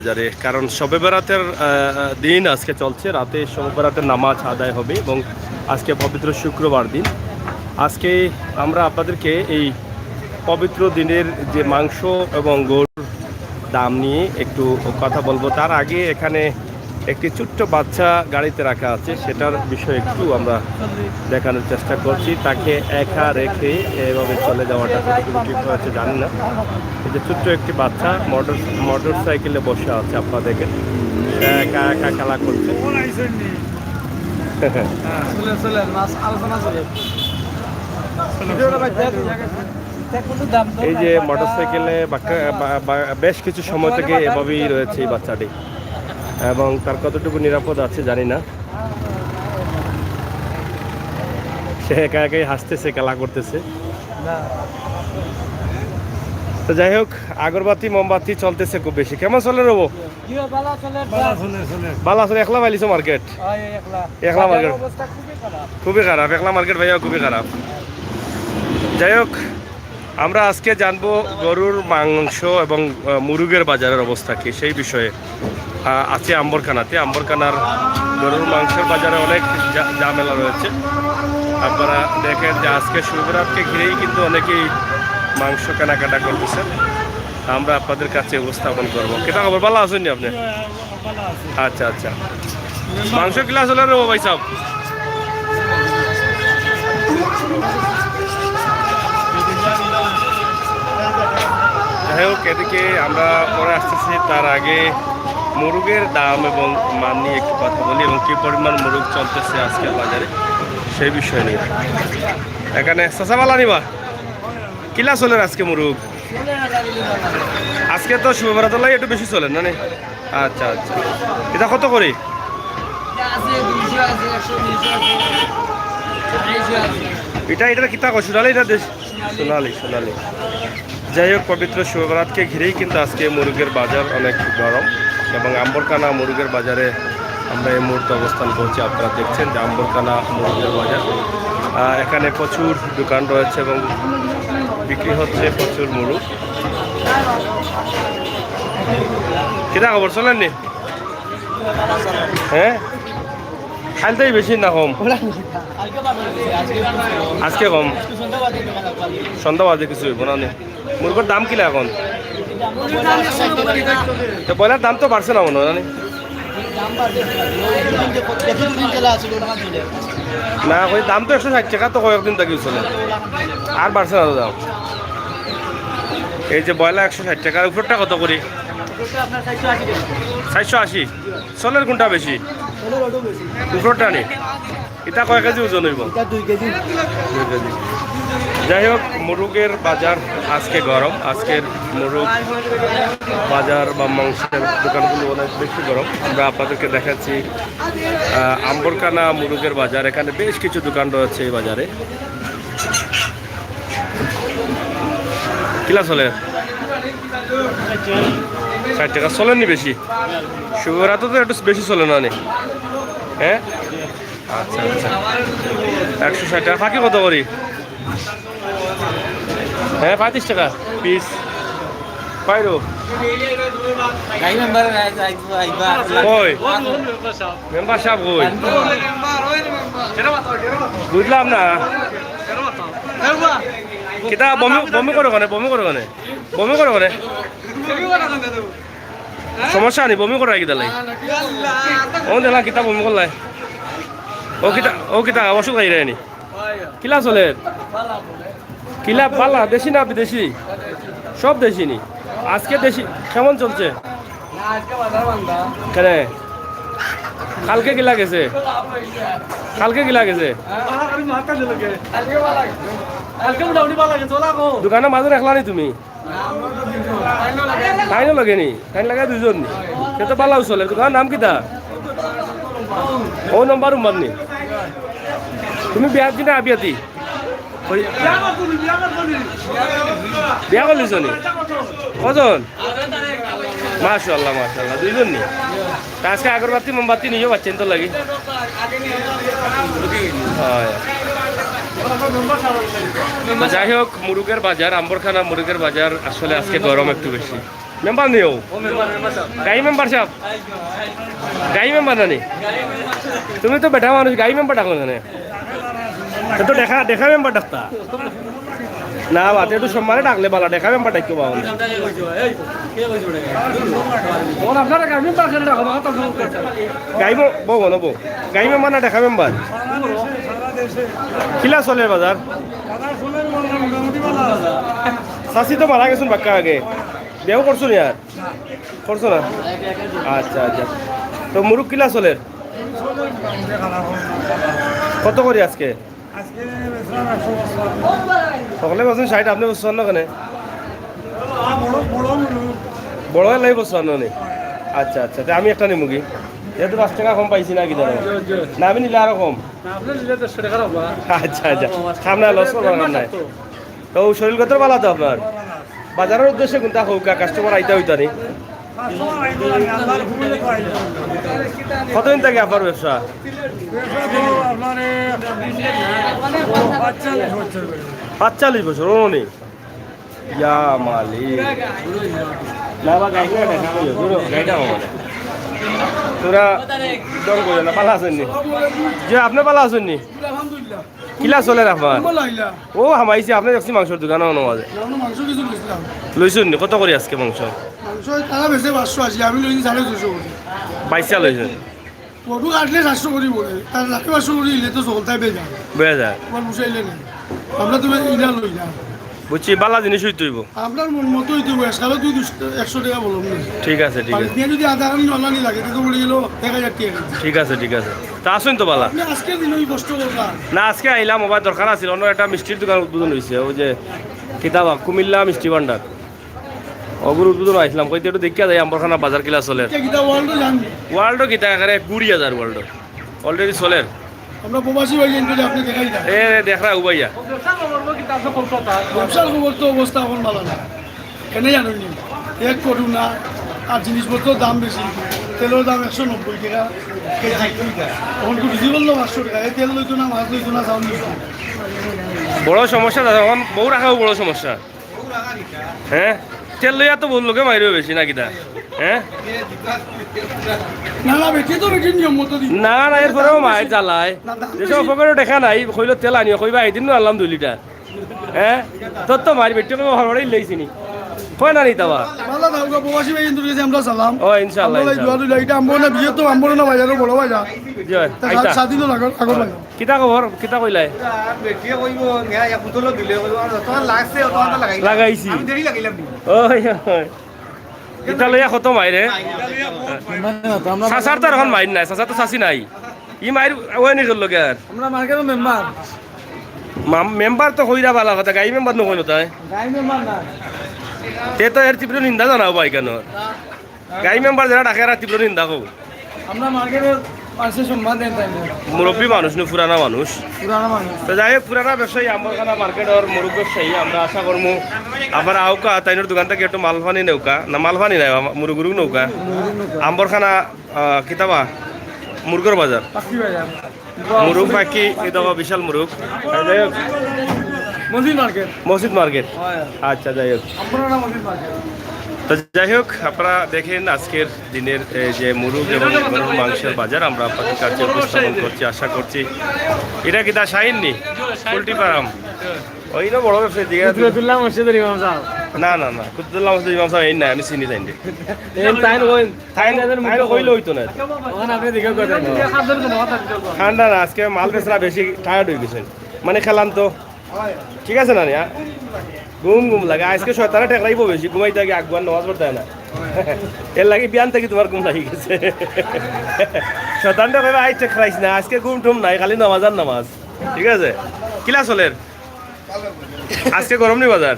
বাজারে, কারণ শবে বরাতের দিন আজকে চলছে। রাতে শবে বরাতের নামাজ আদায় হবে এবং আজকে পবিত্র শুক্রবার দিন। আজকে আমরা আপনাদেরকে এই পবিত্র দিনের যে মাংস এবং গরুর দাম নিয়ে একটু কথা বলবো। তার আগে এখানে একটি ছোট্ট বাচ্চা গাড়িতে রাখা আছে, সেটার বিষয়ে একটু আমরা দেখানোর চেষ্টা করছি। তাকে একা রেখে এভাবে চলে যাওয়াটা ঠিক হয়েছে জানি না। এই যে ছোট্ট একটি বাচ্চা মোটর সাইকেলে বসে আছে, আপনারা দেখেন একা একা খেলা করছে। এই যে মোটর সাইকেলে বেশ কিছু সময় থেকে এভাবেই রয়েছে এই বাচ্চাটি, এবং তার কতটুকু নিরাপদ আছে জানি না। সে একা একাই হাসতেছে, খেলা করতেছে। তো যাই হোক, আগরবাতি মোমবাতি চলতেছে খুব বেশি। কেমন চলে রবো? বালা চলে। একলা পাইলিছো মার্কেট? একলা মার্কেট খুবই খারাপ। একলা মার্কেট ভাইয়া খুবই খারাপ। যাই হোক, আমরা আজকে জানবো গরুর মাংস এবং মুরগের বাজারের অবস্থা কি সেই বিষয়ে। আছে আম্বরখানাতে। আম্বরখানার গরুর মাংসের বাজারে অনেক ঝামেলা রয়েছে। আপনারা দেখেন যে আজকে শুভরাতকে ঘিরেই কিন্তু অনেকেই মাংস কেনাকাটা করতেছেন। আমরা আপনাদের কাছে উপস্থাপন করবো। কেটা খবর? ভালো আছেন আপনি? আচ্ছা আচ্ছা। মাংস কিলা চলে রে ভাই সাহেব? যাই হোক, এদিকে আমরা পরে আসতেছি। তার আগে মুরগের দাম এবং মান নিয়ে একটু কথা বলি এবং কী পরিমাণ মুরগ চলতেছে আজকের বাজারে সেই বিষয় নিয়ে। এখানে চাচাবালা নিবা কিলা চলে আজকে মুরগ? আজকে তো শুভরাতলাই একটু বেশি চলে না? আচ্ছা আচ্ছা। এটা কত করে? এটা কিতা কো? সোনালি না দেশ? সোনালি। যাই হোক, পবিত্র শুভরাতকে ঘিরেই কিন্তু আজকে মুরগের বাজার অনেক গরম এবং আম্বরখানা মুরগের বাজারে আমরা এই মুহূর্তে অবস্থান করছি। আপনারা দেখছেন যে আম্বরখানা মুরগের বাজার। এখানে প্রচুর দোকান রয়েছে এবং বিক্রি হচ্ছে প্রচুর মুরগ। কিনা খবর চলেননি? হ্যাঁ, খাইলতেই বেশি না কম? আজকে কম, সন্ধ্যা বাজে কিছু হইব না। মুরগের দাম কিলা এখন? ব্রয়লার দাম তো বাড়ছে না মনে হয় না? ওই দাম তো 160 টাকা তো কয়েকদিন থেকে চলে, আর বাড়ছে না তো দাম। এই যে ব্রয়লার 160 টাকার উপরটা কত করি? 480। চলের কোনটা বেশি? উপরটা নেই। এটা কয় কেজি ওজন হইব? 2 কেজি। যাই হোক, মুরগের বাজার আজকে গরম। আজকের মুরগ বাজার বা মাংসের দোকানগুলো অনেক বেশি গরম। আমরা আপনাদেরকে দেখাচ্ছি আম্বরখানা মুরগের বাজার। এখানে বেশ কিছু দোকান রয়েছে এই বাজারে। কিলা চলে? 60 টাকা। চলেননি বেশি? শুভরাতে তো একটু বেশি চলে না? হ্যাঁ, আচ্ছা আচ্ছা। 160 টাকা। ফাঁকি কত করি? হ্যাঁ, 35 টাকা পিস। পাইরো মেম্বার সাহেব কই? বুঝলাম না। কিতা বমি করো কানে? সমস্যা নেই, বমি করা কিতা লাই? ও দিলা কিতা বমি করলাই? ও কিতা অসুখ আই নি? কিলা চলে? কিলা পালা দেশি না বিদেশি? সব দেশি নি? আজকে দেশি কেমন চলছে? কেন কালকে গিলা গেছে? দোকানে মাঝে রাখলা নি তুমি? তাই না লাগে নি? তাই লাগে দুজন নি? সে তো পালাও চলে। দোকানের নাম কিতা? ও নম্বর উম্মার নি? তুমি বিয়ার দিনা আবিয়াতি বিয়া করলিস নি? কজন? মাশাআল্লাহ মাশাআল্লাহ, দুইজন নি? আজকে আগরবাতি মোমবাতি নিয়েও পাচ্ছেন তো লাগি? যাই হোক, মুরগের বাজার, আম্বরখানা মুরগের বাজার আসলে আজকে গরম একটু বেশি। মেম্বার নিও গাই মেম্বার সাহেব গাই মেম্বার নানি তুমি তো বেটা মানুষ গাই মেম্বার ডাকো জানে তো দেখা দেখা মেম্বার ডাকতা না বাতে একটু সম্মানে ডাকলে ভালো দেখা মেম্বার ডাকতে পাবো গাই বউ বলবো গাই মেম্বার না দেখা মেম্বার কিলা চলে বাজার চাষি তো মারা গেছুন বাক্কা আগে বিয়াও করছো নি আর করছো না আচ্ছা আচ্ছা তো মুরুখ কিলা চলে কত করি আজকে সকলে বলছেন 60 আপনি বলছেন না কেন বড় লাই বলছেন না আচ্ছা আচ্ছা আমি একটা নিমু কি যেহেতু 5 টাকা কম পাইছি না কি ধরো না আমি নিলে আরো কম আচ্ছা আচ্ছা সামনে লস করবার কাম নাই তো শরীর কত ভালো তো আপনার বাজারের উদ্দেশ্যে কোনটা হোক কাস্টমার আইতা হইতা নি কতদিন থেকে আপনার ব্যবসা 45 বছর উনি ইয়া মালিক না বা গাইটা দেখা হইলো গাইটা হবে তোরা দর করে না পালা আছেন নি যে আপনি পালা আছেন নি কিলা চলে আপনার ও হামাইছি আপনি দেখছি মাংসের দোকানে অনুমাজে লইছুন নি কত করে আজকে মাংস বাইশা লইছেন বেয়া যায় বুঝছি বালা জিনিস হইতে হইব আপনার মন মতো হইতে হইব এসকালে 100 টাকা বলুন ঠিক আছে ঠিক আছে যদি আধা ঘন্টা অনলাইন লাগে তো বলে গেল 1000 টাকা ঠিক আছে ঠিক আছে তা আসুন তো বালা আপনি আজকে দিনই কষ্ট করলাম না আজকে আইলাম মোবাইল দরকার আছিল অন্য একটা মিষ্টির দোকান উদ্বোধন হয়েছে ওই যে কিতাবা কুমিল্লা মিষ্টি ভান্ডার অগুর উদ্বোধন আইছিলাম কইতে একটু দেখিয়া যাই আম্বরখানা বাজার কিলা চলে ওয়ার্ল্ডও কিতা এখানে 20,000 ওয়ার্ল্ড অলরেডি চলে আমরা প্রবাসী ভাই কিন্তু আপনি দেখাই না এ দেখা উবাইয়া ব্যবসার খবর তো অবস্থা এখন ভালো না কেন জানেন নি এক করুন না আর জিনিসপত্রের দাম বেশি তেলের দাম 190 টাকা কেজি এখন তো বুঝি বললো 500 টাকা এই তেল লইতো না মাছ লইতো না চাউল লইতো বড় সমস্যা দাদা এখন বউ রাখাও বড় সমস্যা হ্যাঁ তেল লইয়া তো বহু লোকে মারিও বেশি না কিতা হ্যাঁ না না বেটি তো বেটির নিয়ম মতো দিন না না এরপরেও মাই জ্বালায় যেসব পকেটে দেখা নাই কইলো তেল আনিও কইবা এদিন আনলাম 2 লিটার হ্যাঁ তোর তো মারি বেটি হরড়াই লইছিনি কয় না নিতাবা ভালো থাকো প্রবাসী ভাই কিন্তু আমরা সালাম ও ইনশাআল্লাহ ইনশাআল্লাহ এটা আমবো না বিয়ে তো আমবো না বাজারে বড় বাজার জয় আইতা সাদিনো লাগো আগর লাগে কিতা খবর কিতা কইলাই বেটিয়ে কইব নেয়া এক পুতলো দিলে কইব তোমার লাগছে তোমার লাগাইছি আমি দেরি লাগাইলাম ওই ওই কিতা লইয়া কত মাইরে সাসার তো এখন মাইর নাই সাসা তো সাসি নাই ই মাইর ওই নি করলো কে আর আমরা মার্কেটের মেম্বার মেম্বার তো কইরা ভালো কথা গাই মেম্বার ন কইলো তাই গাই মেম্বার না তে তো এর তীব্র নিন্দা জানাও ভাই কেন গাই মেম্বার যারা ডাকে আর তীব্র নিন্দা কও আমরা মার্কেটের মানুষের সম্মান দেন তাই মুরব্বী মানুষ নো পুরানা মানুষ পুরানা মানুষ তো যাই হোক পুরানা ব্যবসায়ী আম্বরখানা মার্কেটের মুরব্বী ব্যবসায়ী আমরা আশা করবো আবার আউকা তাইনোর দোকান থেকে একটু মালফানি নৌকা না মালফানি নাই মুরুগুরু নৌকা আম্বরখানা কিতাবা মুরগর বাজার মুরুগ পাখি এই দেখো বিশাল মুরুগ যাই হোক মসজিদ মার্কেট আচ্ছা যাই হোক তো যাই হোক আপনারা দেখেন আজকের দিনের যে মুরুগ এবং গরুর মাংসের বাজার আমরা আপনাদের কাছে উপস্থাপন করছি আশা করছি এটা কি তা শাহিন নি পোল্ট্রি ফার্ম ওই না বড় ব্যবসায়ী দিকে না না না কুতুল্লাহ মসজিদ ইমাম সাহেব এই না আমি চিনি যাইনি কইলে হইতো না ঠান্ডা না আজকে মাল বেচরা বেশি টায়ার্ড হয়ে গেছেন মানে খেলাম তো ঠিক আছে না ঘুম ঘুম লাগে আজকে শয়তানে ঠেকলাইব বেশি ঘুমাইতে আগে আগুয়ার নামাজ পড়তে হয় না এর লাগে বিয়ান থেকে তোমার ঘুম লাগি গেছে শয়তানটা কইবা আই ঠেকলাইছ না আজকে ঘুম টুম নাই খালি নামাজ আর নামাজ ঠিক আছে কিলা চলের আজকে গরম নি বাজার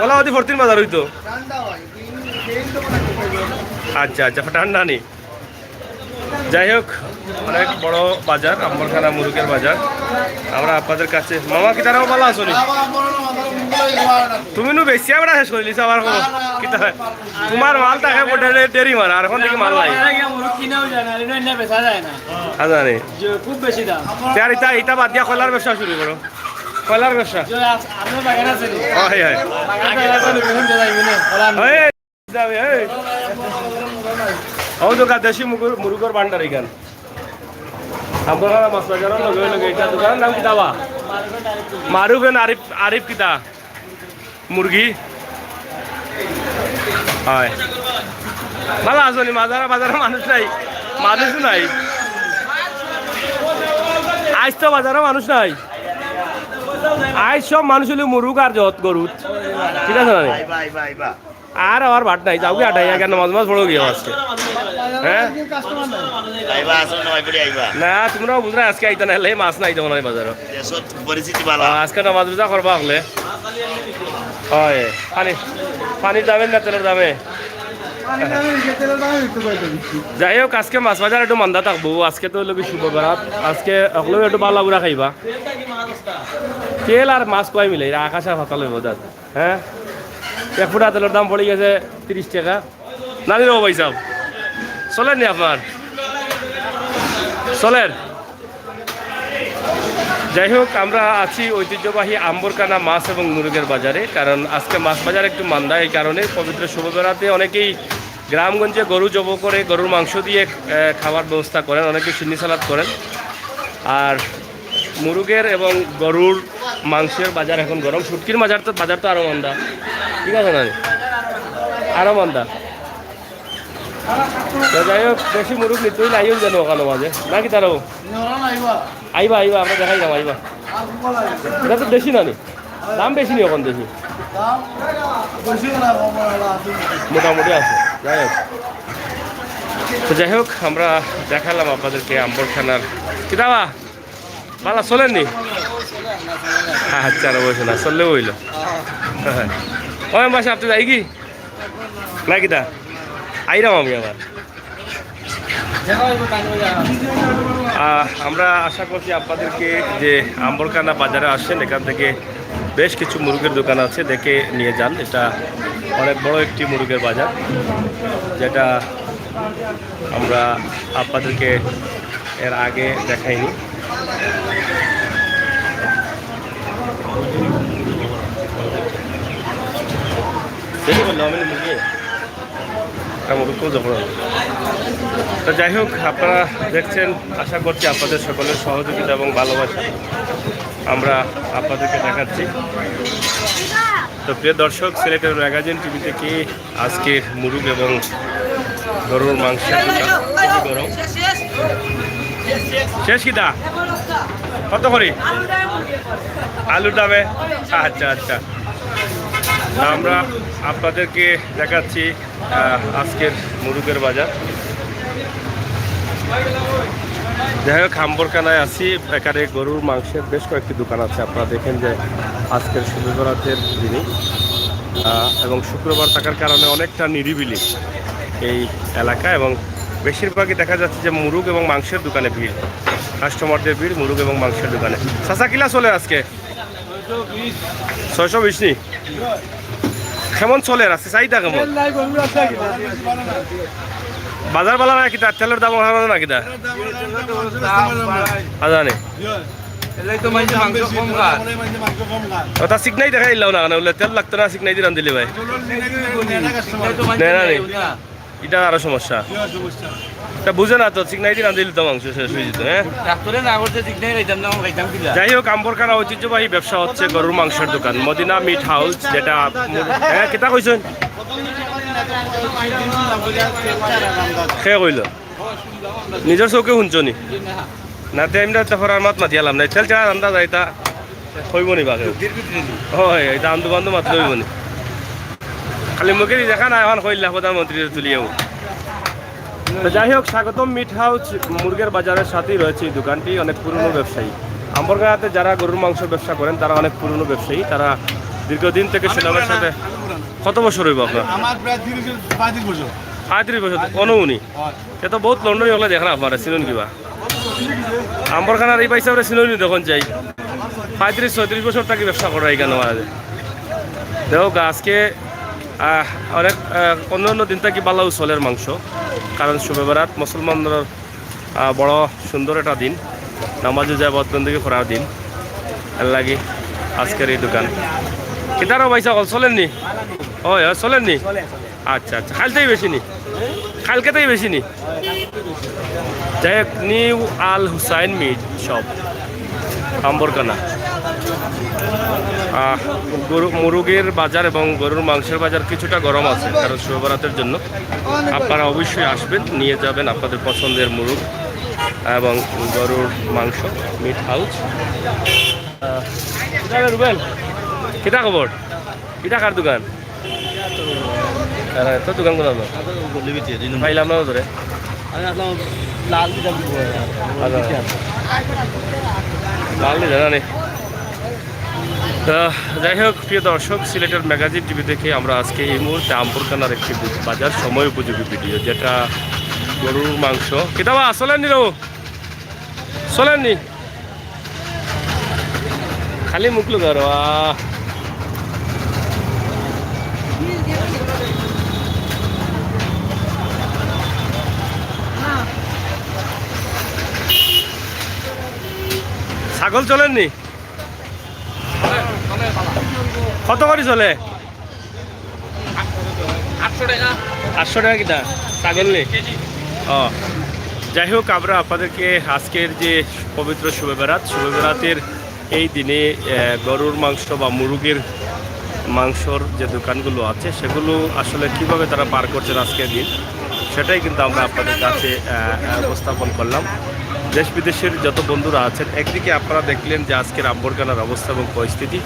ওলাওয়াদি ফোরতিন বাজার হইতো আচ্ছা আচ্ছা ঠান্ডা নি যাই হোক অনেক বড় বাজার আম্বরখানা মুরুগের বাজার আমরা আপনাদের কাছে মামা কি তারাও ভালো আছো নি তুমি নু বেশি আমরা শেষ করে লিস আবার কিতা তোমার মাল তাকে পড়ে দেরি মার আর এখন দেখি মাল নাই বেচা যায় না জানি খুব বেশি দাম তার ইটা বাদ দিয়া কলার ব্যবসা শুরু করো কয়লার ব্যবসা আপনার বাগান আছে নি? হয় হয় বাগান আছে নি? কোন জায়গায় গেলে? এই যাবে এই ও দোকান দেশি মুরুগর ভান্ডার এখান আমরা মাছ বাজারের লগে লগে এটা দোকানের নাম কিতা বা মারুফ এন্ড আরিফ আরিফ কিতা মুরগি হয় ভালো আসনি বাজারে বাজারে মানুষ নাই আজ তো বাজারে মানুষ নাই আজ সব মানুষ হলে মুরুগ আর যত গরু ঠিক আছে না আর আমার ভাট নাই যাও কি আটাই কেন মাছ মাছ বড় গিয়ে আজকে হ্যাঁ না তোমরাও বুঝরা আজকে আইতা না হলে মাছ নাই তোমার বাজারে আজকে নামাজ রোজা করবা হলে হয় পানির দামে না তেলের দামে যাই হোক আজকে মাছ বাজার একটু মান্দা থাকবো আজকে তো লোক শুভ করাত আজকে অকলেও একটু বালা বুড়া খাইবা তেল আর মাছ কয় মিলে আকাশ আর ফাতাল হইব দাদ হ্যাঁ এক ফুটা তেলের দাম পড়ে গেছে 30 টাকা নানি রো ভাই সাহেব চলেন নি আপনার চলেন যাই হোক আমরা আছি ঐতিহ্যবাহী আম্বরকানা মাছ এবং মুরগের বাজারে কারণ আজকে মাছ বাজার একটু মান্দা এই কারণে পবিত্র শুভ বেড়াতে অনেকেই গ্রামগঞ্জে গরু জব করে গরুর মাংস দিয়ে খাবার ব্যবস্থা করেন অনেকে সিন্নি সালাদ করেন আর মুরগের এবং গরুর মাংসের বাজার এখন গরম শুটকির বাজার তো আরও মান্দা ঠিক আছে না আরও মান্দা তো যাই হোক বেশি মুরগ নিতে হইলে আইও জানো ওখানে মাঝে নাকি তারও আইবা আমরা দেখাই যাম আইবা এটা তো বেশি না নি দাম বেশি নি ওখান দেখি মোটামুটি আছে যাই হোক আমরা দেখালাম আপনাদেরকে আম্বরখানার কিতাবা ভালো চলেননি আচ্ছা বসে না চললে বইল ও বাসা আপনি যাই কি না কিতা আইরাম আমি আবার আমরা আশা করছি আপনাদেরকে যে আম্বরকানা বাজারে আসেন এখান থেকে বেশ কিছু মুরগের দোকান আছে দেখে নিয়ে যান এটা অনেক বড় একটি মুরগের বাজার যেটা আমরা আপনাদেরকে এর আগে দেখাইনি দেখি বললাম আমি মুরগি তো যাই হোক আপনারা দেখছেন আশা করছি আপনাদের সকলের সহযোগিতা এবং ভালোবাসা আমরা আপনাদেরকে দেখাচ্ছি তো প্রিয় দর্শক সিলেটের ম্যাগাজিন টিভি থেকে আজকের মুরগ এবং গরুর মাংসের গরম শেষ কিতা কত করি আলুর দামে আচ্ছা আমরা আপনাদেরকে দেখাচ্ছি আজকের মুরগের বাজার যাই হোক আম্বরকানায় আছি এখানে গরুর মাংসের বেশ কয়েকটি দোকান আছে আপনারা দেখেন যে আজকের শুক্রবারের দিনে এবং শুক্রবার থাকার কারণে অনেকটা নিরিবিলি এই এলাকা এবং বেশিরভাগই দেখা যাচ্ছে যে মুরগ এবং মাংসের দোকানে ভিড় কাস্টমারদের ভিড় মুরগ এবং মাংসের দোকানে চাচা কিলা চলে আজকে 620 নি কেমন চলে আছে চাহিদা কেমন বাজার বালা না কিতা তেলের দাম হারানো না কিতা আজানে ওটা সিগনাই দেখা দিলাম না কেন তেল লাগতো না সিগনাই দিয়ে দিলে ভাই না এটা আরো সমস্যা তা বুঝে না তো সিগনাই দিয়ে দিলে তো মাংস শেষ হয়ে যেত হ্যাঁ যাই হোক আম্বরখানা ঐতিহ্যবাহী ব্যবসা হচ্ছে গরুর মাংসের দোকান মদিনা মিট হাউস যেটা হ্যাঁ কিতা কইছেন খেয়ে কইল নিজের চৌকে শুনছনি না তে এমনি তখন আর মাত মাতি আলাম না তেল চা আন্দাজ এটা হইব নি বাকে হয় এটা আন্দু বান্ধব মাত হইব নি খালি মুখে দেখা না এখন কইলা প্রধানমন্ত্রী তুলিয়েও তো যাই হোক স্বাগতম মিট হাউস মুরগের বাজারের সাথেই রয়েছে এই দোকানটি অনেক পুরনো ব্যবসায়ী আম্বরখানাতে যারা গরুর মাংস ব্যবসা করেন তারা অনেক পুরনো ব্যবসায়ী তারা দীর্ঘদিন থেকে সুনামের সাথে কত বছর হইব আপনার আমার প্রায় 35 বছর 35 বছর অনুনি সে তো বহুত লন্ডনী হলে দেখেন আপনারা চিনুন কিবা আম্বরখানার এই পয়সা চিনুনি দেখুন চাই 35-36 বছর টাকা ব্যবসা করা এখানে আমাদের দেখো আজকে অনেক অন্য দিন থেকে বালাউ চলের মাংস কারণ শুভবেরাত মুসলমানদের বড় সুন্দর একটা দিন নামাজে যায় বদবন্দিকে করার দিন এর লাগে আজকের এই দোকান কেতারও পয়সা কল চলেননি হয় চলেননি আচ্ছা আচ্ছা কালতেই বেশি নি কালকেতেই বেশি নি যাই হোক নিউ আল হুসাইন মিট শপ আম্বরকানা গরু মুরগের বাজার এবং গরুর মাংসের বাজার কিছুটা গরম আছে কারণ শুভরাতের জন্য আপনারা অবশ্যই আসবেন নিয়ে যাবেন আপনাদের পছন্দের মুরগ এবং গরুর মাংস মিট হাউস রুবেল কিটা খবর কিটা কার দোকান তোর দোকান কোন পাইলাম না ধরে লাল জানা নেই যাই হোক প্রিয় দর্শক সিলেটের ম্যাগাজিন টিভি থেকে আমরা আজকে এই মুহূর্তে আম্বরকানার একটি বাজার সময় উপযোগী ভিডিও যেটা গরুর মাংস কিতাবা চলেননি রো চলেননি খালি মুখ লোক আর ছাগল চলেননি কত করে চলে 800 টাকা কিনা ছাগল নেই ও যাই হোক আমরা আপনাদেরকে আজকের যে পবিত্র শুভ বেরাতের এই দিনে গরুর মাংস বা মুরগির মাংসর যে দোকানগুলো আছে সেগুলো আসলে কিভাবে তারা পার করছেন আজকের দিন সেটাই কিন্তু আমরা আপনাদের কাছে উপস্থাপন করলাম। দেশ বিদেশের যত বন্ধুরা আছেন একদিকে আপনারা দেখলেন যে আজকের আম্বরকানার অবস্থা এবং পরিস্থিতি,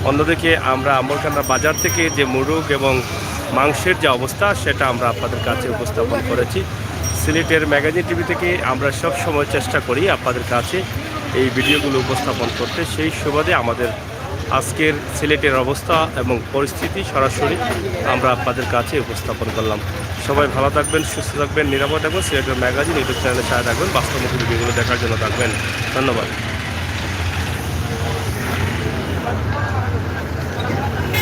অন্যদিকে আমরা আম্বরকানার বাজার থেকে যে মুরগ এবং মাংসের যে অবস্থা সেটা আমরা আপনাদের কাছে উপস্থাপন করেছি। সিলেটের ম্যাগাজিন টিভি থেকে আমরা সব সময় চেষ্টা করি আপনাদের কাছে এই ভিডিওগুলো উপস্থাপন করতে, সেই সুবাদে আমাদের আজকের সিলেটের অবস্থা এবং পরিস্থিতি সরাসরি আমরা আপনাদের কাছে উপস্থাপন করলাম। সবাই ভালো থাকবেন, সুস্থ থাকবেন, নিরাপদ থাকবেন। সিলেটের ম্যাগাজিন ইউটিউব চ্যানেলে সাথে থাকবেন, বাস্তবমুখী ভিডিওগুলো দেখার জন্য থাকবেন। ধন্যবাদ।